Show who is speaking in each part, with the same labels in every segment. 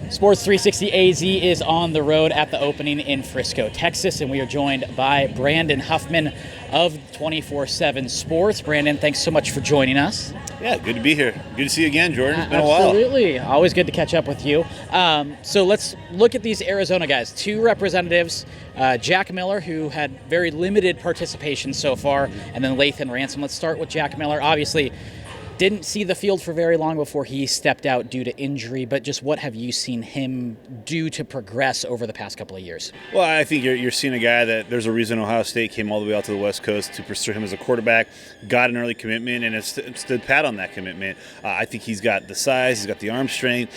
Speaker 1: Sports 360 AZ is on the road at the opening in Frisco, Texas, and we are joined by Brandon Huffman of 24/7 Sports. Brandon, thanks so much for joining us.
Speaker 2: Yeah, good to be here. Good to see you again, Jordan. It's been a while.
Speaker 1: Absolutely. Always good to catch up with you. So let's look at these Arizona guys. Two representatives, Jack Miller, who had very limited participation so far, and then Lathan Ransom. Let's start with Jack Miller. Obviously, didn't see the field for very long before he stepped out due to injury, but just what have you seen him do to progress over the past couple of years?
Speaker 2: Well, I think you're seeing a guy that there's a reason Ohio State came all the way out to the West Coast to pursue him as a quarterback, got an early commitment, and has stood pat on that commitment. I think he's got the size, he's got the arm strength,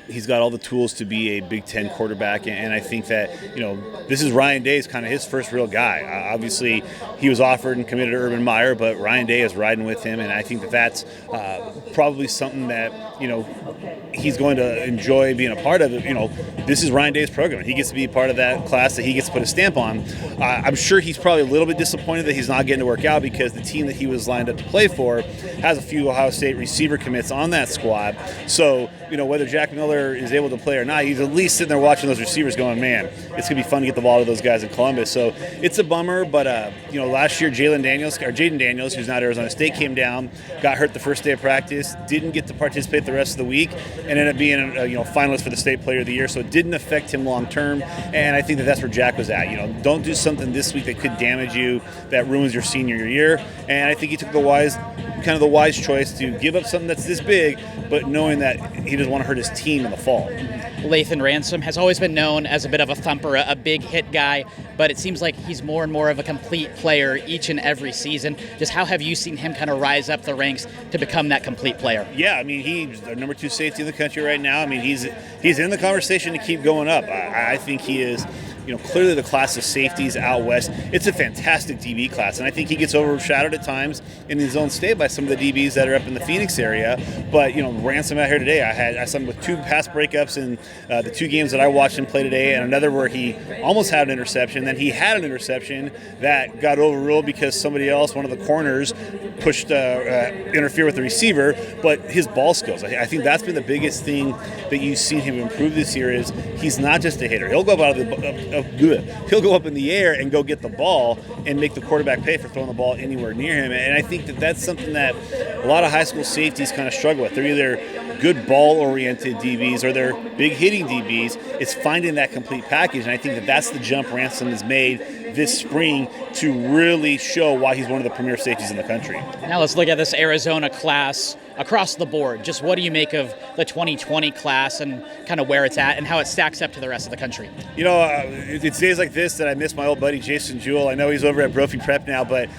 Speaker 2: he's got all the tools to be a Big Ten quarterback, and I think that, this is Ryan Day's kind of his first real guy. Obviously, he was offered and committed to Urban Meyer, but Ryan Day is riding with him, and I think that's probably something that he's going to enjoy being a part of. This is Ryan Day's program. He gets to be part of that class that he gets to put a stamp on. I'm sure he's probably a little bit disappointed that he's not getting to work out because the team that he was lined up to play for has a few Ohio State receiver commits on that squad. So whether Jack Miller is able to play or not, he's at least sitting there watching those receivers going, man, it's gonna be fun to get the ball to those guys in Columbus. So it's a bummer, but last year Jaden Daniels, who's not Arizona State, came down, got hurt the first day of practice, didn't get to participate the rest of the week, and ended up being a finalist for the State Player of the Year. So it didn't affect him long term, and I think that's where Jack was at. Don't do something this week that could damage you, that ruins your senior year. And I think he took the wise choice to give up something that's this big, but knowing that he doesn't want to hurt his team in the fall.
Speaker 1: Lathan Ransom has always been known as a bit of a thumper, a big hit guy, but it seems like he's more and more of a complete player each and every season. Just how have you seen him kind of rise up the ranks to become that complete player?
Speaker 2: Yeah, he's the number 2 safety in the country right now. He's in the conversation to keep going up. I think he is clearly the class of safeties out west. It's a fantastic DB class, and I think he gets overshadowed at times in his own state by some of the DBs that are up in the Phoenix area. But, Ransom out here today, I saw him with 2 pass breakups in the 2 games that I watched him play today, and another where he almost had an interception. Then he had an interception that got overruled because somebody else, one of the corners, interfere with the receiver, but his ball skills. I think that's been the biggest thing that you've seen him improve this year is he's not just a hitter. He'll go he'll go up in the air and go get the ball and make the quarterback pay for throwing the ball anywhere near him. And I think that that's something that a lot of high school safeties kind of struggle with. They're either good ball-oriented DBs or they're big hitting DBs. It's finding that complete package, and I think that that's the jump Ransom has made this spring to really show why he's one of the premier safeties in the country.
Speaker 1: Now let's look at this Arizona class across the board. Just what do you make of the 2020 class and kind of where it's at and how it stacks up to the rest of the country?
Speaker 2: It's days like this that I miss my old buddy Jason Jewell. I know he's over at Brophy Prep now, but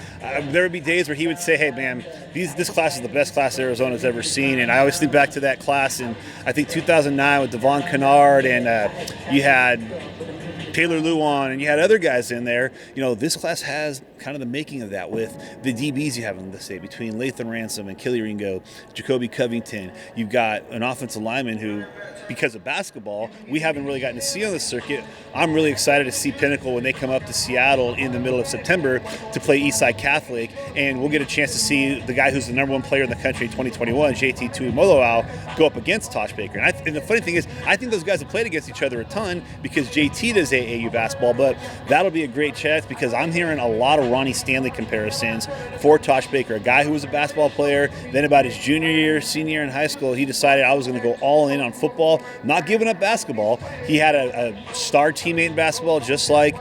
Speaker 2: there would be days where he would say, hey man, this class is the best class Arizona's ever seen. And I always think back to that class in, I think 2009 with Devon Kennard, and you had Taylor Luan, and you had other guys in there. This class has kind of the making of that with the DBs you have in the state between Lathan Ransom and Kelly Ringo, Jacoby Covington. You've got an offensive lineman who, because of basketball, we haven't really gotten to see on the circuit. I'm really excited to see Pinnacle when they come up to Seattle in the middle of September to play Eastside Catholic, and we'll get a chance to see the guy who's the number 1 player in the country in 2021, JT Tuimoloau, go up against Tosh Baker. And the funny thing is, I think those guys have played against each other a ton because JT does AAU basketball, but that'll be a great chance because I'm hearing a lot of Ronnie Stanley comparisons for Tosh Baker, a guy who was a basketball player. Then about his junior year, senior year in high school, he decided I was going to go all in on football, not giving up basketball. He had a star teammate in basketball just like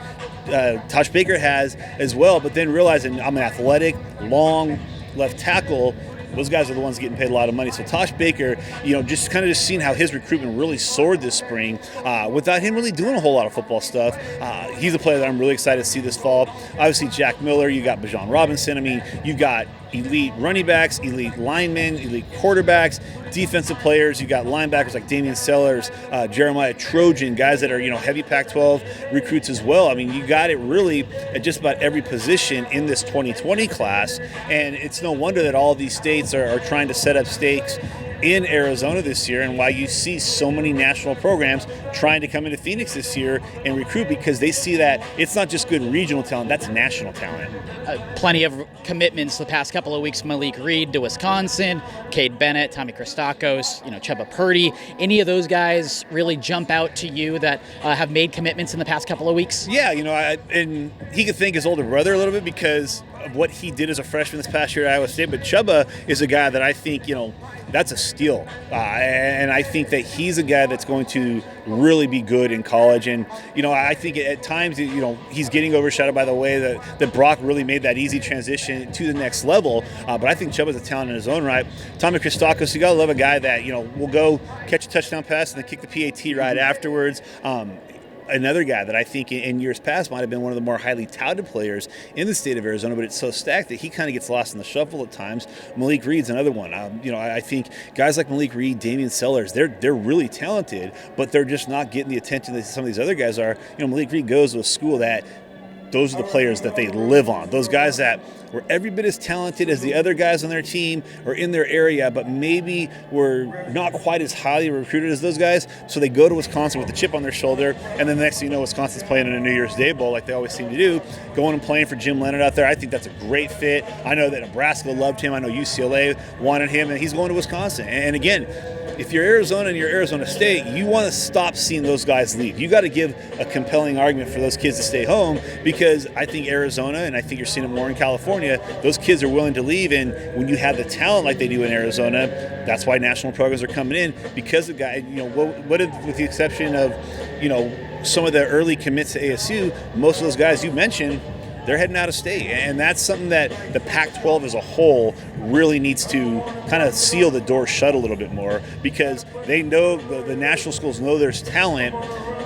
Speaker 2: Tosh Baker has as well, but then realizing I'm an athletic, long left tackle. Those guys are the ones getting paid a lot of money. So Tosh Baker, just seeing how his recruitment really soared this spring without him really doing a whole lot of football stuff. He's a player that I'm really excited to see this fall. Obviously, Jack Miller, you got Bajan Robinson. You got elite running backs, elite linemen, elite quarterbacks, defensive players. You got linebackers like Damian Sellers, Jeremiah Trojan, guys that are heavy Pac-12 recruits as well. You got it really at just about every position in this 2020 class, and it's no wonder that all these states are trying to set up stakes in Arizona this year, and why you see so many national programs trying to come into Phoenix this year and recruit, because they see that it's not just good regional talent, that's national talent.
Speaker 1: Plenty of commitments the past couple of weeks. Malik Reed to Wisconsin, Cade Bennett, Tommy Christakos, Chuba Purdy. Any of those guys really jump out to you that have made commitments in the past couple of weeks?
Speaker 2: Yeah, and he could thank his older brother a little bit because of what he did as a freshman this past year at Iowa State. But Chuba is a guy that I think, that's a steal. And I think that he's a guy that's going to really be good in college. And, I think at times, he's getting overshadowed by the way that Brock really made that easy transition to the next level. But I think Chuba's a talent in his own right. Tommy Christakos, you got to love a guy that, will go catch a touchdown pass and then kick the PAT right afterwards. Another guy that I think in years past might have been one of the more highly touted players in the state of Arizona, but it's so stacked that he kind of gets lost in the shuffle at times. Malik Reed's another one. I think guys like Malik Reed, Damian Sellers, they're really talented, but they're just not getting the attention that some of these other guys are. Malik Reed goes to a school that those are the players that they live on. Those guys that were every bit as talented as the other guys on their team or in their area, but maybe were not quite as highly recruited as those guys. So they go to Wisconsin with a chip on their shoulder, and then the next thing you know, Wisconsin's playing in a New Year's Day Bowl like they always seem to do, going and playing for Jim Leonard out there. I think that's a great fit. I know that Nebraska loved him. I know UCLA wanted him, and he's going to Wisconsin. And again, if you're Arizona and you're Arizona State, you want to stop seeing those guys leave. You got to give a compelling argument for those kids to stay home, because I think Arizona, and I think you're seeing it more in California, those kids are willing to leave. And when you have the talent like they do in Arizona, that's why national programs are coming in, because the guy, with the exception of, some of the early commits to ASU, most of those guys you mentioned, they're heading out of state. And that's something that the Pac-12 as a whole really needs to kind of seal the door shut a little bit more, because they know the national schools know there's talent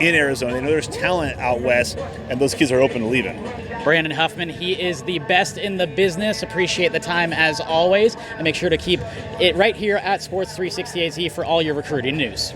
Speaker 2: in Arizona. They know there's talent out west, and those kids are open to leaving.
Speaker 1: Brandon Huffman, he is the best in the business. Appreciate the time as always, and make sure to keep it right here at Sports 360 AZ for all your recruiting news.